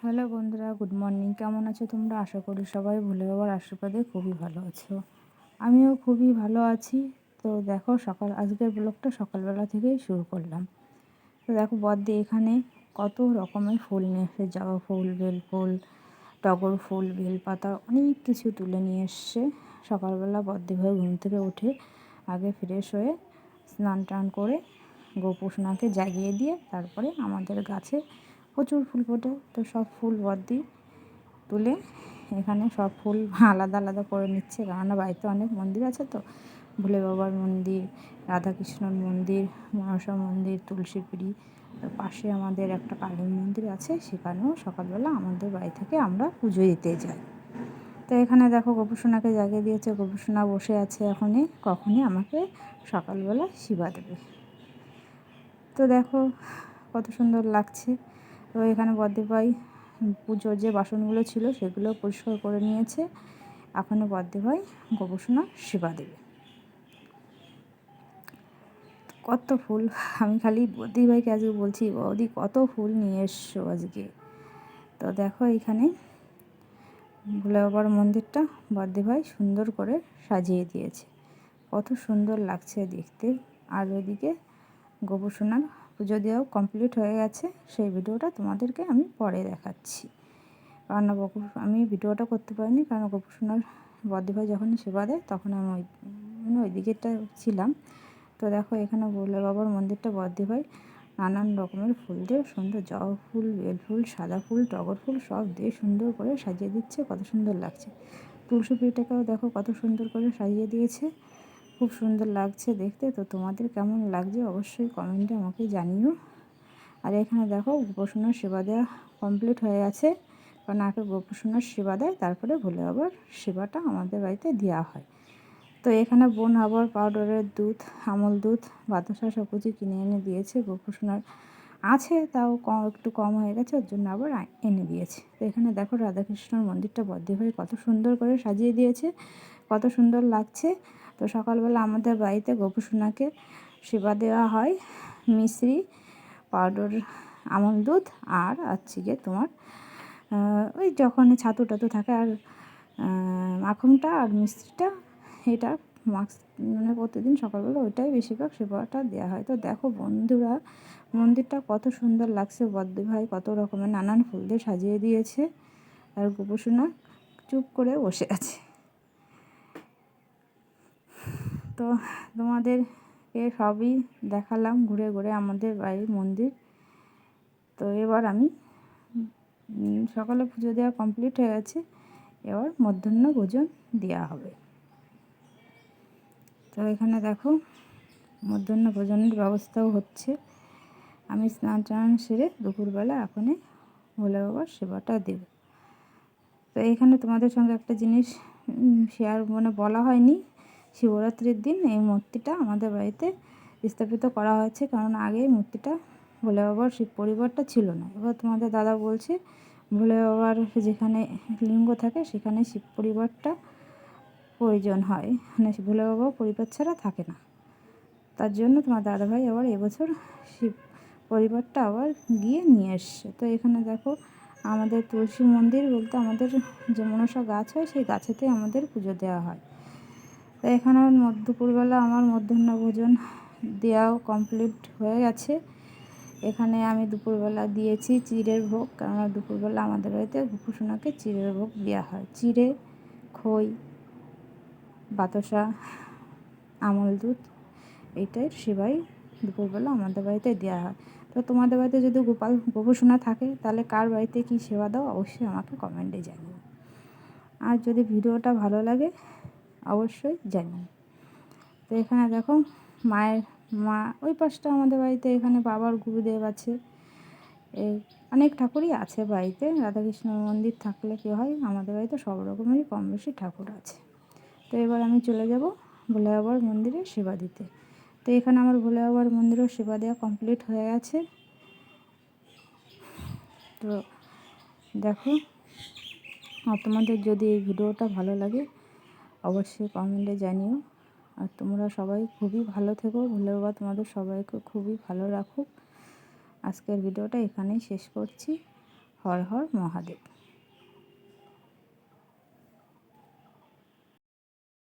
Hello বন্ধুরা, good morning. কেমন আছো তোমরা? আশা করি সবাই ভোলে বাবার আশীর্বাদে খুবই ভালো আছো। আমিও খুবই ভালো আছি। তো দেখো, আজকের ব্লগটা সকালবেলা থেকেই শুরু করলাম। তো দেখো, বদ্দি এখানে কত রকমের ফুল নিয়ে এসছে। জবা ফুল, বেল ফুল, টগর ফুল, বেলপাতা, অনেক কিছু তুলে নিয়ে এসছে। সকালবেলা বদ্দি ভাই ঘুম থেকে উঠে আগে ফ্রেশ হয়ে স্নান টান করে গোপুসোনাকে জাগিয়ে দিয়ে তারপরে আমাদের গাছে প্রচুর ফুল ফোটে। তো সব ফুল বদ্দি তুলে এখানে সব ফুল আলাদা আলাদা করে নিচ্ছে, কেননা বাড়িতে অনেক মন্দির আছে। তো ভোলে বাবার মন্দির, রাধাকৃষ্ণর মন্দির, মনসা মন্দির, তুলসীপুরি, তার পাশে আমাদের একটা কালী মন্দির আছে, সেখানেও সকালবেলা আমাদের বাড়ি থেকে আমরা পুজো দিতে যাই। তো এখানে দেখো, গোপুসোনাকে জাগিয়ে দিয়েছে। গোপুসোনা বসে আছে কখনই আমাকে সকালবেলা সেবা দেবে। তো দেখো কত সুন্দর লাগছে। তো এখানে বদ্দিভাই পুজোর যে বাসনগুলো ছিল সেগুলো পরিষ্কার করে নিয়েছে। এখনও বদ্দিভাই গোপুসোনার সেবা দেবে। কত ফুল! আমি খালি বদ্দিভাইকে আজকে বলছি, বৌদি কত ফুল নিয়ে এসছো আজকে। তো দেখো, এখানে ভোলে বাবার মন্দিরটা বদ্দিভাই সুন্দর করে সাজিয়ে দিয়েছে। কত সুন্দর লাগছে দেখতে। আর ওইদিকে গোপুসোনার পুজো দেওয়াও কমপ্লিট হয়ে গেছে। সেই ভিডিওটা তোমাদেরকে আমি পরে দেখাচ্ছি। কারণ আমি ভিডিওটা করতে পারিনি, কারণ গোপুসোনার বদ্দিভাই যখনই সেবা দেয় তখন আমি ওই দিকেরটা ছিলাম। তো দেখো, এখানে ভোলে বাবার মন্দিরটা বদ্দিভাই নানান রকমের ফুল দিয়ে সুন্দর, জবা ফুল, বেল ফুল, সাদা ফুল, টগর ফুল সব দিয়ে সুন্দর করে সাজিয়ে দিচ্ছে। কত সুন্দর লাগছে। তুলসী পিঠাটাও দেখো কত সুন্দর করে সাজিয়ে দিয়েছে। খুব সুন্দর লাগছে দেখতে। তো তোমাদের কেমন লাগছে অবশ্যই কমেন্টে আমাকে জানিও। আর এখানে দেখো, গোপুসোনার সেবা দেওয়া কমপ্লিট হয়ে গেছে, কারণ আগে গোপুসোনার সেবা দেয়, তারপরে ভোলে বাবার সেবাটা আমাদের বাড়িতে দেওয়া হয়। তো এখানে বোন আবার পাউডারের দুধ, আমল দুধ, বাতাসা সব কিছু কিনে এনে দিয়েছে। গোপুসোনার আছে, তাও একটু কম হয়ে গেছে, ওর জন্য আবার এনে দিয়েছে। তো এখানে দেখো, রাধাকৃষ্ণর মন্দিরটা বদ্দিভাই কত সুন্দর করে সাজিয়ে দিয়েছে, কত সুন্দর লাগছে। তো সকালবেলা আমাদের বাড়িতে গোপুসোনাকে সেবা দেওয়া হয় মিশ্রি, পাউডার, আমল দুধ আর গিয়ে তোমার ওই যখন ছাতু টাতু থাকে, আর মাখনটা আর মিষ্টিটা, এটা মানে প্রতিদিন সকালবেলা ওইটাই বেশিরভাগ সেবাটা দেওয়া হয়। তো দেখো বন্ধুরা, মন্দিরটা কত সুন্দর লাগছে। বদ্দিভাই কত রকমের নানান ফুল দিয়ে সাজিয়ে দিয়েছে, আর গোপুসোনা চুপ করে বসে আছে। তো তোমাদেরকে সবই দেখালাম ঘুরে ঘুরে আমাদের বাড়ির মন্দির। তো এবার আমি সকালে পুজো দেওয়া কমপ্লিট হয়ে গেছে, এবার মধ্যাহ্ন ভোজন দেওয়া হবে। তো এখানে দেখো, মধ্যাহ্ন ভোজনের ব্যবস্থাও হচ্ছে। আমি স্নান টান সেরে দুপুরবেলা এখনই ভোলে বাবার সেবাটা দেব। তো এখানে তোমাদের সঙ্গে একটা জিনিস শেয়ার বলা হয়নি। শিবরাত্রির দিন এই মূর্তিটা আমাদের বাড়িতে স্থাপিত করা হয়েছে, কারণ আগে এই মূর্তিটা ভোলে বাবার শিব পরিবারটা ছিল না। এবার তোমাদের দাদা বলছে ভোলে বাবার যেখানে লিঙ্গ থাকে সেখানে শিব পরিবারটা প্রয়োজন হয়, মানে ভোলে বাবা পরিবার ছাড়া থাকে না। তার জন্য তোমার দাদাভাই আবার এবছর শিব পরিবারটা আবার গিয়ে নিয়ে এসছে। তো এখানে দেখো, আমাদের তুলসী মন্দির বলতে আমাদের যে মনসা গাছ হয় সেই গাছেতে আমাদের পুজো দেওয়া হয়। তো এখানে দুপুরবেলা আমার মধ্যাহ্ন ভোজন দেওয়াও কমপ্লিট হয়ে গেছে। এখানে আমি দুপুরবেলা দিয়েছি চিড়ের ভোগ, কেননা দুপুরবেলা আমাদের বাড়িতে গোপুসোনাকে চিড়ের ভোগ দেওয়া হয়। চিড়ে, খই, বাতাসা, আমল দুধ, এইটাই সেবাই দুপুরবেলা আমাদের বাড়িতে দেওয়া হয়। তো তোমাদের বাড়িতে যদি গোপুসোনা থাকে, তাহলে কার বাড়িতে কী সেবা দাও অবশ্যই আমাকে কমেন্টে জানিও। আর যদি ভিডিওটা ভালো লাগে অবশ্যই জানিও। তো এখানে দেখো, মা ওই পাশটা আমাদের বাড়িতে, এখানে বাবার গুরুদেব আছে। এই অনেক ঠাকুরই আছে বাড়িতে। রাধাকৃষ্ণ মন্দির থাকলে কী হয়, আমাদের বাড়িতে সব রকমেরই কম বেশি ঠাকুর আছে। তো এবার আমি চলে যাব ভোলে বাবার মন্দিরে সেবা দিতে। তো এখানে আমার ভোলে বাবার মন্দিরেও সেবা দেওয়া কমপ্লিট হয়ে গেছে। তো দেখো, তোমাদের যদি এই ভিডিওটা ভালো লাগে অবশ্যই কমেন্টে জানিও। আর তোমরা সবাই খুবই ভালো থেকো, ভোলে বাবা তোমাদের সবাইকে খুবই ভালো রাখুক। আজকের ভিডিওটা এখানেই শেষ করছি। হর হর মহাদেব।